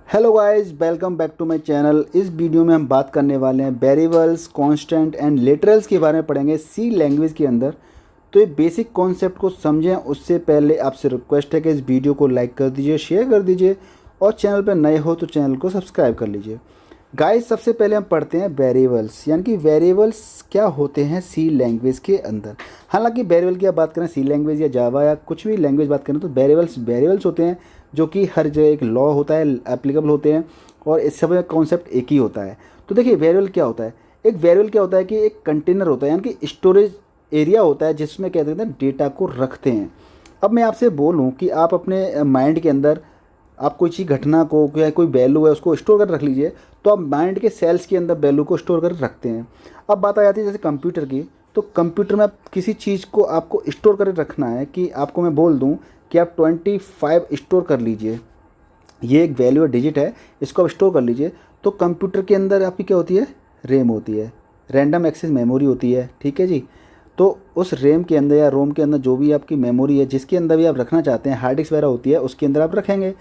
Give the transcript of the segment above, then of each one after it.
Hello guys, welcome back to my channel. इस video में हम बात करने वाले हैं वेरिएबल्स, कांस्टेंट एंड लिटरल्स के बारे में पढ़ेंगे सी लैंग्वेज के अंदर। तो ये बेसिक कॉन्सेप्ट को समझें उससे पहले आपसे रिक्वेस्ट है कि इस वीडियो को लाइक कर दीजिए, शेयर कर दीजिए और चैनल पर नए हो तो चैनल को सब्सक्राइब कर लीजिए। गाइस, सबसे पहले हम पढ़ते हैं वेरिएबल्स, यानी कि वेरिएबल्स क्या होते हैं सी लैंग्वेज के अंदर। हालांकि वेरिएबल की आप बात करें सी लैंग्वेज या जावा या कुछ भी लैंग्वेज बात करें तो वेरिएबल्स होते हैं जो कि हर जगह एक लॉ होता है, एप्लीकेबल होते हैं और इस सब कॉन्सेप्ट एक ही होता है। तो देखिए वेरिएबल क्या होता है। एक वेरिएबल क्या होता है कि एक कंटेनर होता है, यानी कि स्टोरेज एरिया होता है जिसमें क्या कहते हैं डेटा को रखते हैं। अब मैं आपसे बोलूँ कि आप अपने माइंड के अंदर आप कोई चीज़ घटना को या कोई वैल्यू है उसको स्टोर कर रख लीजिए, तो आप माइंड के सेल्स के अंदर वैल्यू को स्टोर कर रखते हैं। अब बात आ जाती है जैसे कंप्यूटर की, तो कंप्यूटर में आप किसी चीज़ को आपको स्टोर कर रखना है कि आपको मैं बोल दूं कि आप 25 स्टोर कर लीजिए, ये एक वैल्यू डिजिट है, इसको आप स्टोर कर लीजिए। तो कंप्यूटर के अंदर आपकी क्या होती है, रैम होती है, रैंडम एक्सेस मेमोरी होती है, ठीक है जी। तो उस रैम के अंदर या रोम के अंदर जो भी आपकी मेमोरी है जिसके अंदर भी आप रखना चाहते हैं, हार्ड डिस्क वगैरह होती है उसके अंदर आप रखेंगे।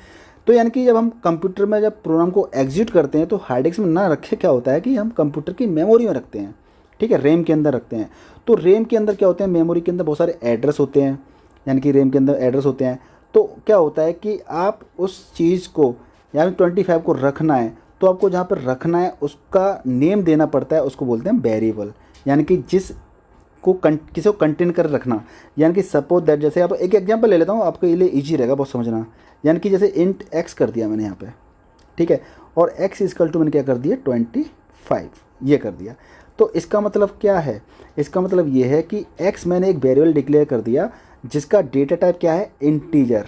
तो यानी कि जब हम कंप्यूटर में जब प्रोग्राम को एग्जीक्यूट करते हैं तो हार्ड डिस्क में ना रखे क्या होता है कि हम कंप्यूटर की मेमोरी में रखते हैं, ठीक है, रैम के अंदर रखते हैं। तो रैम के अंदर क्या होते हैं, मेमोरी के अंदर बहुत सारे एड्रेस होते हैं, यानी कि रैम के अंदर एड्रेस होते हैं। तो क्या होता है कि आप उस चीज़ को यानी 25 को रखना है तो आपको जहाँ पर रखना है उसका नेम देना पड़ता है, उसको बोलते हैं वेरिएबल। यानी कि किसी को कंटेन कर रखना, यानी कि सपोज दैट, जैसे आप एक एग्जांपल ले लेता हूँ आपके लिए ईजी रहेगा बहुत समझना। यानी कि जैसे इंट एक्स कर दिया मैंने यहाँ पे, ठीक है, और एक्स इजकल टू मैंने क्या कर दिया 25 ये कर दिया। तो इसका मतलब क्या है, इसका मतलब ये है कि एक्स मैंने एक वेरिएबल डिक्लेयर कर दिया जिसका डेटा टाइप क्या है, इंटीजर,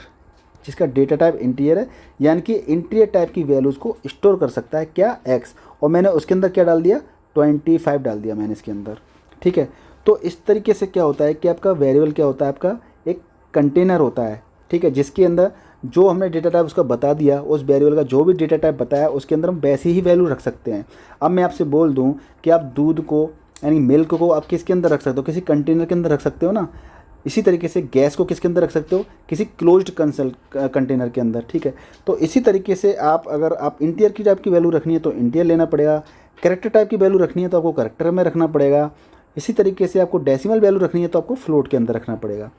जिसका डेटा टाइप इंटीजर है, यानी कि इंटीजर टाइप की वैल्यूज़ को स्टोर कर सकता है क्या, एक्स। और मैंने उसके अंदर क्या डाल दिया, 25 डाल दिया मैंने इसके अंदर, ठीक है। तो इस तरीके से क्या होता है कि आपका वेरिएबल क्या होता है, आपका एक कंटेनर होता है, ठीक है, जिसके अंदर जो हमने डेटा टाइप उसका बता दिया, उस वेरिएबल का जो भी डेटा टाइप बताया उसके अंदर हम वैसी ही वैल्यू रख सकते हैं। अब मैं आपसे बोल दूं कि आप दूध को यानी मिल्क को आप किसके अंदर रख सकते हो, किसी कंटेनर के अंदर रख सकते हो ना। इसी तरीके से गैस को किसके अंदर रख सकते हो, किसी क्लोज्ड कंटेनर के अंदर, ठीक है। तो इसी तरीके से अगर आप इंटीजर की टाइप की वैल्यू रखनी है तो इंटीजर लेना पड़ेगा, कैरेक्टर टाइप की वैल्यू रखनी है तो आपको कैरेक्टर में रखना पड़ेगा। इसी तरीके से आपको डेसिमल वैल्यू रखनी है तो आपको फ्लोट के अंदर रखना पड़ेगा।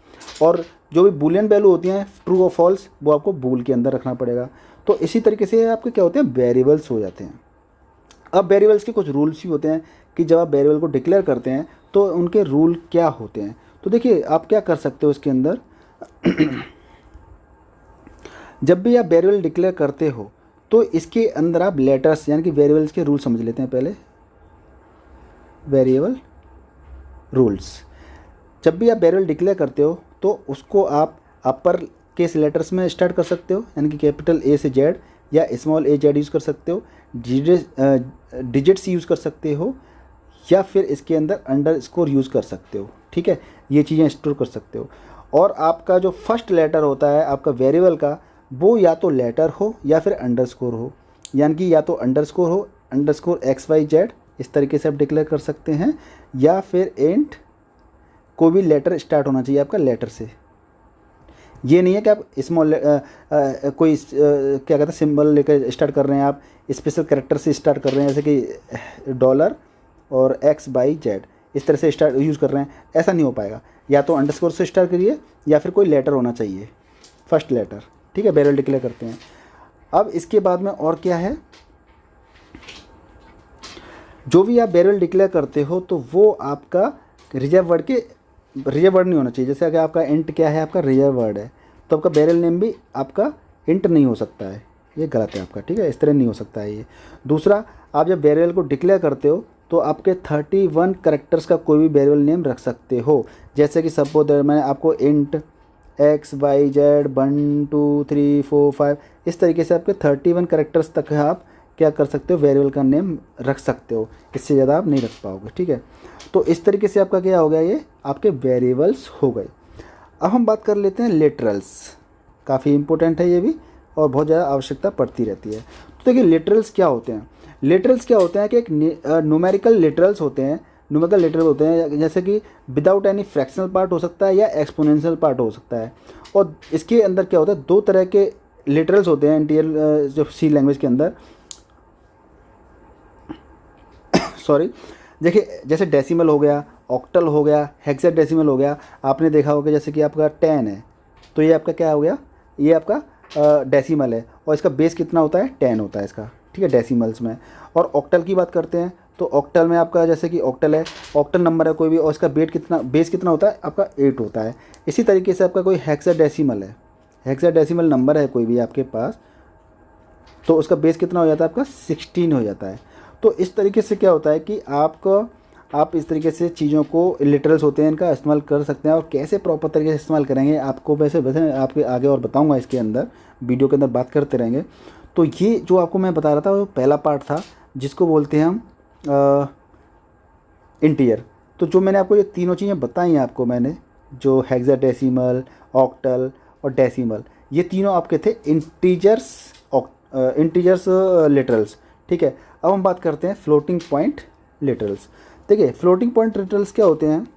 और जो भी बूलियन वैल्यू होती हैं ट्रू और फॉल्स, वो आपको बूल के अंदर रखना पड़ेगा। तो इसी तरीके से आपके क्या होते हैं, वेरिएबल्स हो जाते हैं। अब वेरिएबल्स के कुछ रूल्स भी होते हैं कि जब आप वेरिएबल को डिक्लेयर करते हैं तो उनके रूल क्या होते हैं। तो देखिए आप क्या कर सकते हो इसके अंदर जब भी आप वेरिएबल डिक्लेयर करते हो तो इसके अंदर आप लेटर्स यानी कि वेरिएबल्स के रूल समझ लेते हैं पहले। वेरिएबल रूल्स, जब भी आप वेरिएबल डिक्लेयर करते हो तो उसको आप अपर केस लेटर्स में स्टार्ट कर सकते हो, यानी कि कैपिटल ए से जेड या स्मॉल ए जेड यूज़ कर सकते हो, डिजिट्स यूज़ कर सकते हो, या फिर इसके अंदर अंडरस्कोर यूज़ कर सकते हो, ठीक है, ये चीज़ें स्टोर कर सकते हो। और आपका जो फर्स्ट लेटर होता है आपका वेरिएबल का, वो या तो लेटर हो या फिर अंडरस्कोर हो, यानी कि या तो अंडरस्कोर हो, अंडरस्कोर एक्स वाई जेड, इस तरीके से आप डिक्लेयर कर सकते हैं, या फिर एंड कोई भी लेटर स्टार्ट होना चाहिए आपका लेटर से। ये नहीं है कि आप स्मॉल कोई क्या कहते हैं सिंबल लेकर स्टार्ट कर रहे हैं, आप स्पेशल कैरेक्टर से स्टार्ट कर रहे हैं, जैसे कि डॉलर और एक्स बाई जेड, इस तरह से स्टार्ट यूज़ कर रहे हैं, ऐसा नहीं हो पाएगा। या तो अंडरस्कोर से स्टार्ट करिए या फिर कोई लेटर होना चाहिए, फर्स्ट लेटर, ठीक है, वेरिएबल डिक्लेयर करते हैं। अब इसके बाद में और क्या है, जो भी आप वेरिएबल डिक्लेयर करते हो तो वो आपका रिजर्व वर्ड नहीं होना चाहिए। जैसे अगर आपका इंट क्या है, आपका रिजर्व वर्ड है, तो आपका वेरिएबल नेम भी आपका इंट नहीं हो सकता है, ये गलत है आपका, ठीक है, इस तरह नहीं हो सकता है ये। दूसरा, आप जब वेरिएबल को डिक्लेयर करते हो तो आपके 31 करेक्टर्स का कोई भी वेरिएबल नेम रख सकते हो। जैसे कि सपोज मैं आपको इंट एक्स वाई जेड 1 2 3 4 5 इस तरीके से आपके 31 करेक्टर्स तक आप क्या कर सकते हो, वेरिएबल का नेम रख सकते हो, इससे ज़्यादा आप नहीं रख पाओगे, ठीक है। तो इस तरीके से आपका क्या हो गया, ये आपके वेरिएबल्स हो गए। अब हम बात कर लेते हैं लिटरल्स, काफ़ी इंपॉर्टेंट है ये भी और बहुत ज़्यादा आवश्यकता पड़ती रहती है। तो देखिए लिटरल्स क्या होते हैं, लिटरल्स क्या होते हैं कि एक न्यूमेरिकल लिटरल्स होते हैं, न्यूमेरिकल लिटरल होते हैं, जैसे कि विदाउट एनी फ्रैक्शनल पार्ट हो सकता है या एक्सपोनेंशियल पार्ट हो सकता है। और इसके अंदर क्या होता है, दो तरह के लिटरल्स होते हैं इंटीरियर जो सी लैंग्वेज के अंदर सॉरी, देखिए जैसे डेसिमल हो गया, ऑक्टल हो गया, हेक्साडेसिमल हो गया। आपने देखा होगा जैसे कि आपका 10 है तो ये आपका क्या हो गया, ये आपका डेसिमल है और इसका बेस कितना होता है, 10 होता है इसका, ठीक है, डेसिमल्स में। और ऑक्टल की बात करते हैं तो ऑक्टल में आपका जैसे कि ऑक्टल है, ऑक्टल नंबर है कोई भी और इसका बेस कितना होता है आपका 8 होता है। इसी तरीके से आपका कोई हेक्साडेसिमल है, हेक्साडेसिमल नंबर है कोई भी आपके पास तो उसका बेस कितना हो जाता है आपका 16 हो जाता है। तो इस तरीके से क्या होता है कि आप इस तरीके से चीज़ों को लिटरल्स होते हैं इनका इस्तेमाल कर सकते हैं। और कैसे प्रॉपर तरीके से इस्तेमाल करेंगे आपको वैसे वैसे आपके आगे और बताऊंगा, इसके अंदर वीडियो के अंदर बात करते रहेंगे। तो ये जो आपको मैं बता रहा था वो पहला पार्ट था जिसको बोलते हैं हम इंटीजर। तो जो मैंने आपको ये तीनों चीज़ें बताई हैं आपको मैंने, जो हेक्साडेसिमल, ऑक्टल और डेसिमल, ये तीनों आपके थे इंटीजर्स लिटरल्स, ठीक है। अब हम बात करते हैं फ्लोटिंग पॉइंट लिटरल्स। देखिए फ्लोटिंग पॉइंट लिटरल्स क्या होते हैं,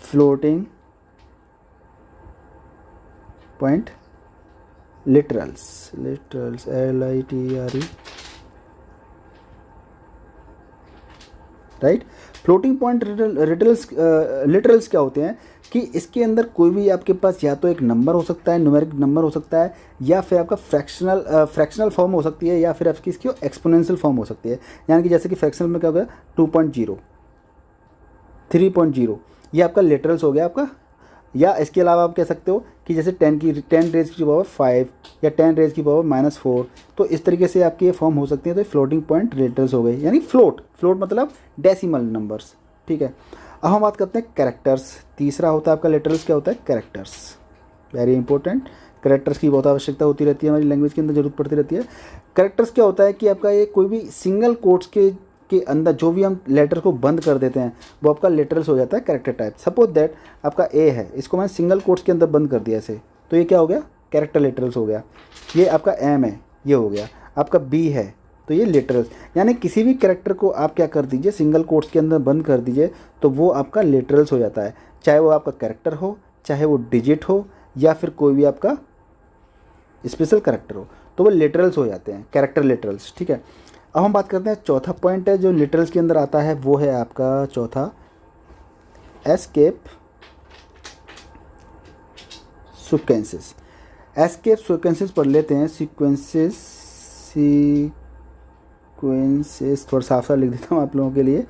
floating point literals, LITRE, right. Floating point literals क्या होते हैं कि इसके अंदर कोई भी आपके पास या तो एक नंबर हो सकता है, न्यूमेरिक नंबर हो सकता है, या फिर आपका फ्रैक्शनल फॉर्म हो सकती है, या फिर आपकी इसकी एक्सपोनेंशियल फॉर्म हो सकती है। यानी कि जैसे कि फ्रैक्शनल में क्या हो गया 2.0, 3.0, ये आपका लिटरल्स हो गया आपका। या इसके अलावा आप कह सकते हो कि जैसे 10 रेज की पावर 5 या 10 रेज की पावर -4, तो इस तरीके से आपकी ये फॉर्म हो सकती है। तो फ्लोटिंग पॉइंट लिटरल्स हो गए, यानी फ्लोट मतलब डेसिमल नंबर्स, ठीक है। अब हम बात करते हैं कैरेक्टर्स। तीसरा होता है आपका लिटरल्स, क्या होता है कैरेक्टर्स, वेरी इंपॉर्टेंट। कैरेक्टर्स की बहुत आवश्यकता होती रहती है, हमारी लैंग्वेज के अंदर जरूरत पड़ती रहती है। कैरेक्टर्स क्या होता है कि आपका ये कोई भी सिंगल कोट्स के अंदर जो भी हम लेटर को बंद कर देते हैं वो आपका लिटरल्स हो जाता है कैरेक्टर टाइप। सपोज दैट आपका ए है, इसको मैंने सिंगल कोट्स के अंदर बंद कर दिया ऐसे, तो ये क्या हो गया कैरेक्टर लिटरल्स हो गया। ये आपका एम है, ये हो गया। आपका बी है तो ये लिटरल्स, यानी किसी भी कैरेक्टर को आप क्या कर दीजिए सिंगल कोट्स के अंदर बंद कर दीजिए तो वो आपका लिटरल्स हो जाता है। चाहे वो आपका कैरेक्टर हो, चाहे वो डिजिट हो, या फिर कोई भी आपका स्पेशल कैरेक्टर हो, तो वो लिटरल्स हो जाते हैं, कैरेक्टर लिटरल्स, ठीक है। अब हम बात करते हैं चौथा पॉइंट है जो लिटरल्स के अंदर आता है, वो है आपका चौथा एस्केप सीक्वेंसेस। एस्केप सीक्वेंसेस पढ़ लेते हैं, सीक्वेंसेस थोड़ा साफ लिख देता हूँ आप लोगों के लिए।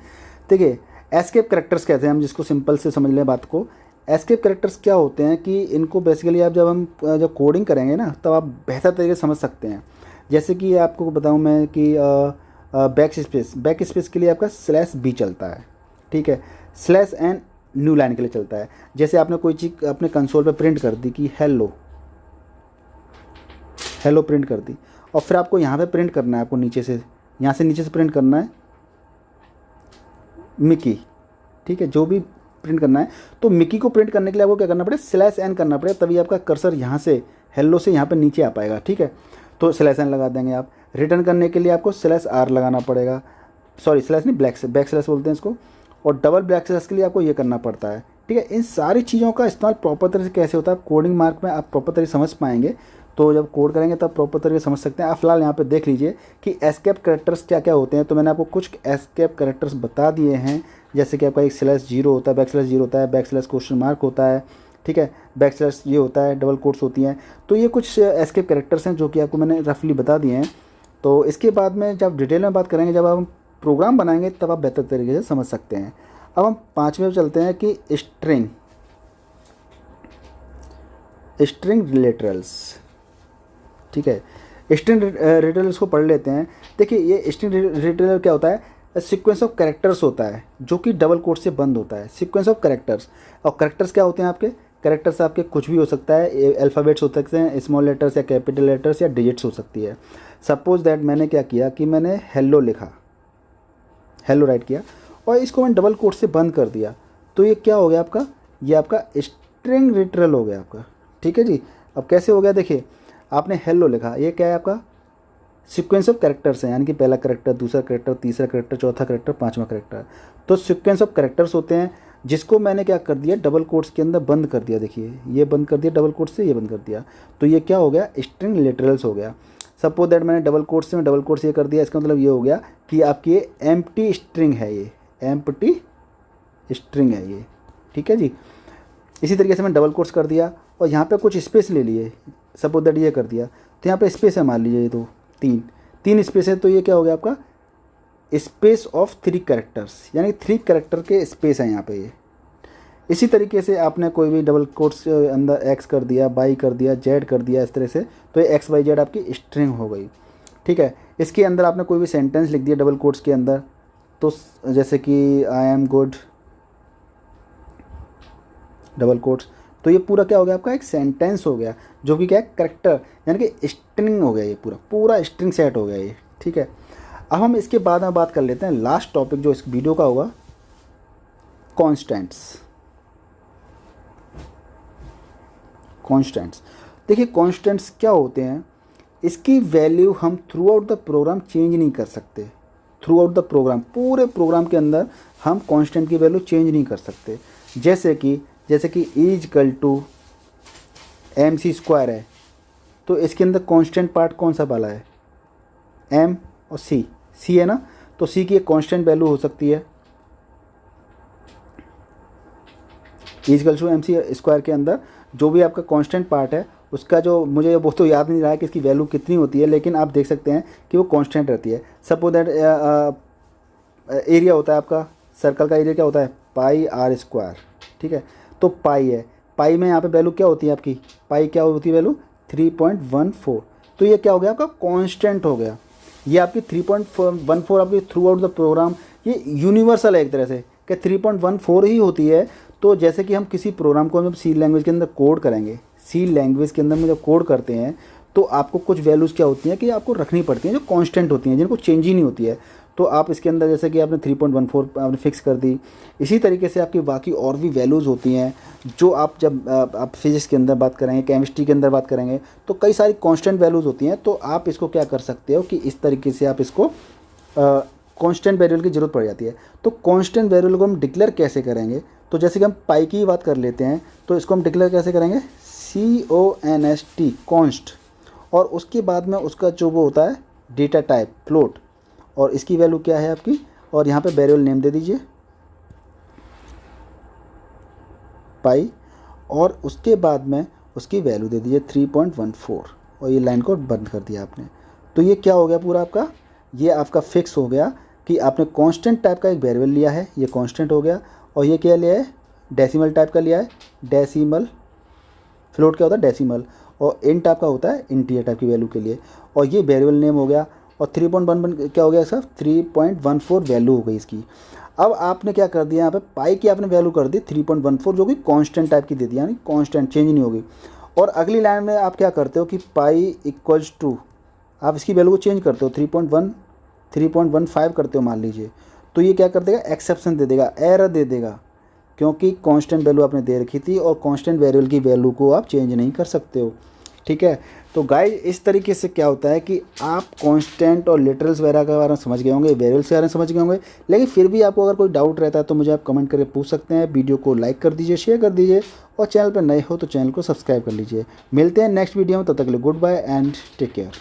देखिए एस्केप कैरेक्टर्स कहते हैं हम, जिसको सिंपल से समझ लें बात को। एस्केप कैरेक्टर्स क्या होते हैं कि इनको बेसिकली आप जब कोडिंग करेंगे ना तब आप बेहतर तरीके से समझ सकते हैं। जैसे कि आपको बताऊं मैं कि बैक स्पेस के लिए आपका /B चलता है, ठीक है, /N न्यू लाइन के लिए चलता है। जैसे आपने कोई चीज़ अपने कंसोल पे प्रिंट कर दी कि हेलो प्रिंट कर दी, और फिर आपको यहाँ पे प्रिंट करना है, आपको यहाँ से नीचे से प्रिंट करना है मिकी, ठीक है, जो भी प्रिंट करना है। तो मिकी को प्रिंट करने के लिए आपको क्या करना पड़ेगा, /N करना पड़ेगा, तभी आपका कर्सर यहाँ से हेलो से यहाँ पे नीचे आ पाएगा, ठीक है। तो /N लगा देंगे आप। रिटर्न करने के लिए आपको /R लगाना पड़ेगा, सॉरी / नहीं, बैक स्लैश बोलते हैं इसको, और डबल बैक स्लैश के लिए आपको ये करना पड़ता है, ठीक है। इन सारी चीज़ों का इस्तेमाल प्रॉपर तरह से कैसे होता है कोडिंग मार्क में आप प्रॉपर तरीके से समझ पाएंगे। तो जब कोड करेंगे तब प्रॉपर तरीके से समझ सकते हैं। आप फिलहाल यहाँ पे देख लीजिए कि एस्केप कैरेक्टर्स क्या क्या होते हैं। तो मैंने आपको कुछ एस्केप कैरेक्टर्स बता दिए हैं, जैसे कि आपका एक /0 होता है, /0 होता है, /? होता है, ठीक है, ये होता है, डबल कोट्स होती हैं। तो ये कुछ एस्केप कैरेक्टर्स हैं जो कि आपको मैंने रफली बता दिए हैं। तो इसके बाद में जब डिटेल में बात करेंगे, जब हम प्रोग्राम बनाएंगे तब आप बेहतर तरीके से समझ सकते हैं। अब हम 5वें में चलते हैं कि स्ट्रिंग लिटरल्स, ठीक है। स्ट्रिंग लिटरल्स को पढ़ लेते हैं। देखिए ये स्ट्रिंग लिटरल क्या होता है, सीक्वेंस ऑफ कैरेक्टर्स होता है जो कि डबल कोट से बंद होता है, सीक्वेंस ऑफ कैरेक्टर्स। और कैरेक्टर्स क्या होते हैं आपके, कैरेक्टर्स आपके कुछ भी हो सकता है, अल्फ़ाबेट्स हो सकते हैं, स्मॉल लेटर्स या कैपिटल लेटर्स या डिजिट्स हो सकती है। सपोज दैट मैंने क्या किया कि मैंने हेलो लिखा, हेलो राइट किया, और इसको मैंने डबल कोट से बंद कर दिया, तो ये क्या हो गया आपका, ये आपका स्ट्रिंग लिटरल हो गया आपका, ठीक है जी। अब कैसे हो गया, देखिए आपने हेलो लिखा, ये क्या है आपका सीक्वेंस ऑफ कैरेक्टर्स है, यानी कि पहला कैरेक्टर, दूसरा कैरेक्टर, तीसरा कैरेक्टर, चौथा कैरेक्टर, पांचवा कैरेक्टर। तो सीक्वेंस ऑफ कैरेक्टर्स होते हैं जिसको मैंने क्या कर दिया, डबल कोट्स के अंदर बंद कर दिया। देखिए ये बंद कर दिया डबल कोट्स से, ये बंद कर दिया, तो ये क्या हो गया, स्ट्रिंग लिटरल्स हो गया। सपोज दैट मैंने डबल कोट्स से डबल कोट्स ये कर दिया, इसका मतलब ये हो गया कि आपकी ये एम्प्टी स्ट्रिंग है, ये एम्प्टी स्ट्रिंग है ये, ठीक है जी। इसी तरीके से मैं डबल कोट्स कर दिया और यहाँ पे कुछ स्पेस ले लिए, सपोज दैट ये कर दिया, तो यहाँ पे स्पेस है, मान लीजिए ये तो तीन स्पेस है, तो ये क्या हो गया आपका स्पेस ऑफ 3 कैरेक्टर्स, यानी 3 कैरेक्टर के स्पेस है यहाँ पे ये। इसी तरीके से आपने कोई भी डबल कोट्स के अंदर एक्स कर दिया, वाई कर दिया, जेड कर दिया, इस तरह से, तो ये एक्स वाई जेड आपकी स्ट्रिंग हो गई, ठीक है। इसके अंदर आपने कोई भी सेंटेंस लिख दिया डबल कोट्स के अंदर, तो जैसे कि I am good, double quotes, तो ये पूरा क्या हो गया आपका एक सेंटेंस हो गया, जो कि क्या है करेक्टर, यानी कि स्ट्रिंग हो गया, ये पूरा स्ट्रिंग सेट हो गया ये, ठीक है। अब हम इसके बाद में बात कर लेते हैं लास्ट टॉपिक जो इस वीडियो का होगा, कॉन्स्टेंट्स। देखिए कॉन्स्टेंट्स क्या होते हैं, इसकी वैल्यू हम throughout the program change नहीं कर सकते। थ्रू आउट द प्रोग्राम, पूरे प्रोग्राम के अंदर हम कांस्टेंट की वैल्यू चेंज नहीं कर सकते। जैसे कि is equal to M C square है, तो इसके अंदर कांस्टेंट पार्ट कौन सा वाला है, एम और सी है ना, तो सी की एक कांस्टेंट वैल्यू हो सकती है। Is equal to M C square के अंदर जो भी आपका कांस्टेंट पार्ट है, उसका जो मुझे वो तो याद नहीं रहा है कि इसकी वैल्यू कितनी होती है, लेकिन आप देख सकते हैं कि वो कांस्टेंट रहती है। सपोज दैट एरिया होता है आपका, सर्कल का एरिया क्या होता है, पाई आर स्क्वायर, ठीक है। तो पाई है, पाई में यहाँ पे वैल्यू क्या होती है आपकी, पाई क्या होती है वैल्यू 3.14, तो ये क्या हो गया आपका कांस्टेंट हो गया। ये आपकी 3.14 आपकी थ्रू आउट द प्रोग्राम, ये यूनिवर्सल है एक तरह से कि 3.14 ही होती है। तो जैसे कि हम किसी प्रोग्राम को जब सी लैंग्वेज के अंदर कोड करेंगे, सी लैंग्वेज के अंदर में जब कोड करते हैं, तो आपको कुछ वैल्यूज़ क्या होती हैं कि आपको रखनी पड़ती हैं, जो कांस्टेंट होती हैं, जिनको चेंज ही नहीं होती है। तो आप इसके अंदर जैसे कि आपने 3.14 आपने फिक्स कर दी, इसी तरीके से आपकी बाकी और भी वैल्यूज़ होती हैं, जो आप जब आप फिजिक्स के अंदर बात करेंगे, केमिस्ट्री के अंदर बात करेंगे, तो कई सारी कांस्टेंट वैल्यूज़ होती हैं। तो आप इसको क्या कर सकते हो कि इस तरीके से आप इसको कांस्टेंट वेरिएबल की ज़रूरत पड़ जाती है। तो कांस्टेंट वेरिएबल को हम डिक्लेयर कैसे करेंगे, तो जैसे कि हम पाई की बात कर लेते हैं, तो इसको हम डिक्लेयर कैसे करेंगे, CONST कॉन्स्ट, और उसके बाद में उसका जो वो होता है डेटा टाइप फ्लोट, और इसकी वैल्यू क्या है आपकी, और यहाँ पे वेरिएबल नेम दे दीजिए पाई, और उसके बाद में उसकी वैल्यू दे दीजिए 3.14, और ये लाइन को बंद कर दिया आपने। तो ये क्या हो गया पूरा आपका, ये आपका फिक्स हो गया कि आपने कांस्टेंट टाइप का एक वेरिएबल लिया है, ये कांस्टेंट हो गया, और ये क्या लिया है, डेसिमल टाइप का लिया है, डेसिमल, फ्लोट क्या होता है डेसिमल, और इंट टाइप का होता है इंटीजर टाइप की वैल्यू के लिए, और ये वेरिएबल नेम हो गया, और 3.11 क्या हो गया इसका 3.14 वैल्यू हो गई इसकी। अब आपने क्या कर दिया, यहाँ पे पाई की आपने वैल्यू कर दी 3.14, जो कि कांस्टेंट टाइप की दे दी, यानी कांस्टेंट चेंज नहीं होगी। और अगली लाइन में आप क्या करते हो कि पाई इक्वल्स टू, आप इसकी वैल्यू को चेंज करते हो 3.15 करते हो मान लीजिए, तो ये क्या कर देगा, एक्सेप्शन दे देगा, एरर दे देगा, क्योंकि कांस्टेंट वैल्यू आपने दे रखी थी, और कांस्टेंट वेरिएबल की वैल्यू को आप चेंज नहीं कर सकते हो, ठीक है। तो गाइस इस तरीके से क्या होता है कि आप कांस्टेंट और लिटरल्स वगैरह के बारे में समझ गए होंगे, वेरिएबल्स के बारे में समझ गए होंगे, लेकिन फिर भी आपको अगर कोई डाउट रहता है तो मुझे आप कमेंट करके पूछ सकते हैं। वीडियो को लाइक कर दीजिए, शेयर कर दीजिए, और चैनल पर नए हो तो चैनल को सब्सक्राइब कर लीजिए। मिलते हैं नेक्स्ट वीडियो में, तब तक के लिए goodbye and take care.